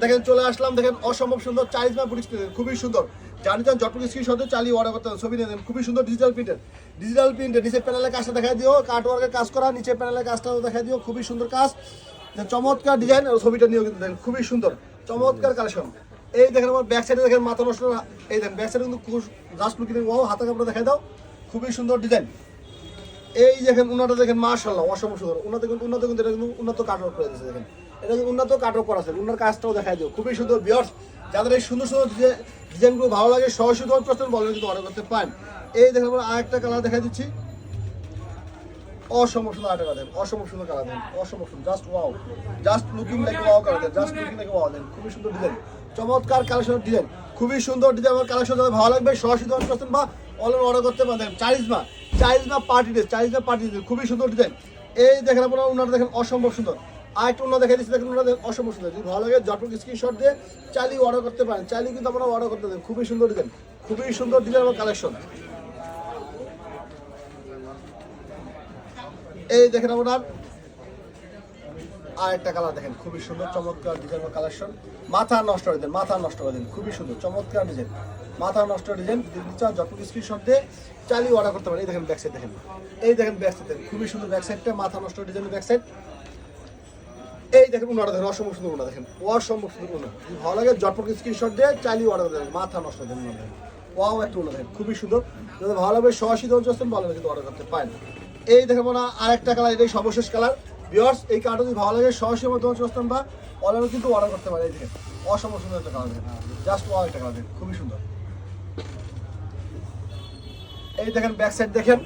দেখেন চলে আসলাম, দেখেন অসম্ভব সুন্দর চাইজমা বুটিক্স, খুবই সুন্দর। জানি চান জটপুর স্ক্রিনশটে চালিয়ে অর্ডার করতে হবে, ছবি নিয়ে দেন। খুবই সুন্দর ডিজিটাল প্রিন্টের নিচে প্যানেলের কাজটা দেখা দিও, কাট ওয়ার্কের কাজ করা, নিচে প্যানেলের কাজটাও দেখা দিও, খুবই সুন্দর কাজ, চমৎকার ডিজাইন। আর ছবিটা নিয়েও কিন্তু দেখেন খুবই সুন্দর চমৎকার কালেকশন। এই দেখেন আমার ব্যাক সাইডে দেখেন মাথা নষ্ট, এই দেখেন ব্যাক সাইডে কিন্তু জাস্ট লুকিং ওয়াও, হাতা কাপড় দেখা দাও, খুবই সুন্দর ডিজাইন। এই দেখেন উন্নত দেখেন মাশাআল্লাহ অসম্ভব সুন্দর, উন্নত কিন্তু এটা কিন্তু উন্নত কাটওয়ার্ক করে দিয়েছে। দেখেন এটা কিন্তু উন্নত কাটওয়ার্ক করা আছে, উন্নত কাজটাও দেখাই দিও, খুবই সুন্দর। ভিউয়ার্স যাদের এই সুন্দর সুন্দর ডিজাইনগুলো ভালো লাগে সরাসরি তোমার প্রশ্ন বলেন কিন্তু অর্ডার করতে পারেন। এই দেখেন আমরা আরেকটা কালার দেখাই দিচ্ছি, অসম্ভব সুন্দর আরেকটা কালার দেন, অসম্ভব সুন্দর কালার দেন, অসম্ভব সুন্দর, just wow, just looking like wow colour then, just looking like wow then, খুবই সুন্দর ডিজাইন, চমৎকার কালেকশনের ডিজাইন, খুবই সুন্দর ডিজাইন। আমার কালেকশন যাদের ভালো লাগবে সরাসরি তোমার প্রশ্ন বা অনলাইন অর্ডার করতে পারেন। চাইজমা পার্টি ড্রেস, খুবই সুন্দর ডিজাইন। এই দেখেন আপনারা ওনারা দেখেন অসম্ভব সুন্দর, আরেকটা ওনারা দেখে দিচ্ছি, দেখেন ওনারা দেখেন অসম্ভব সুন্দর। যদি ভালো লাগে জটপট স্ক্রিনশট দিয়ে চালিয়ে অর্ডার করতে পারেন, চালিয়ে কিন্তু আপনারা অর্ডার করতে দেন, খুবই সুন্দর ডিজাইন, খুবই সুন্দর ডিজাইন আমার কালেকশন। এই দেখেন আপনার আরেকটা কালার দেখেন, খুবই সুন্দর চমৎকার ডিজাইন কালেকশন, মাথা নষ্ট করে দেন, খুবই সুন্দর চমৎকার ডিজাইন, মাথা নষ্ট ডিজাইন। যদি চান যত স্ক্রিনশট দিয়ে চালিয়ে অর্ডার করতে পারেন। এই দেখেন ব্যাক সাইড দেখেন, এই দেখেন ব্যাক সাইড দেখেন, খুবই সুন্দর ব্যাক সাইডটা, মাথা নষ্ট ডিজাইনের ব্যাক সাইড। এই দেখেন উনারা দেখেন অসম্ভব সুন্দর, উনা দেখেন অসম্ভব সুন্দর উনা। যদি ভালো লাগে জটপট স্ক্রিনশট দিয়ে চালিয়ে অর্ডার করতে পারেন, মাথা নষ্ট দেন উনা দেখেন, ওয়াও একটা উনা দেখেন, খুবই সুন্দর। যদি ভালো লাগবে সরাসরি দোকান চলছেন ভালো কিন্তু অর্ডার করতে পারেন। এই দেখেন না আরেকটা কালার, এটাই সর্বশেষ কালার। ভিউয়ার্স এই কালারটা যদি ভালো লাগে সরাসরি আমার দোকান চলছেন বা অনলাইনে কিন্তু অর্ডার করতে পারেন। এই দেখেন অসম্ভব সুন্দর একটা কালার দেখেন, জাস্ট ওয়াও একটা কালার দেখেন, খুবই সুন্দর। এই দেখেন ব্যাক সাইড দেখেন,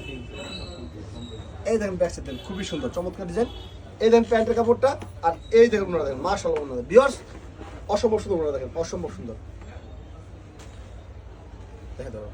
এই দেখেন ব্যাক সাইড দেখেন, খুবই সুন্দর চমৎকার ডিজাইন। এই দেখেন প্যান্টের কাপড়টা, আর এই দেখেন ওনারা দেখেন মাশাআল্লাহ ওনারা ভিউয়ার্স অসম্ভব সুন্দর, ওনারা দেখেন অসম্ভব সুন্দর দেখে দাও।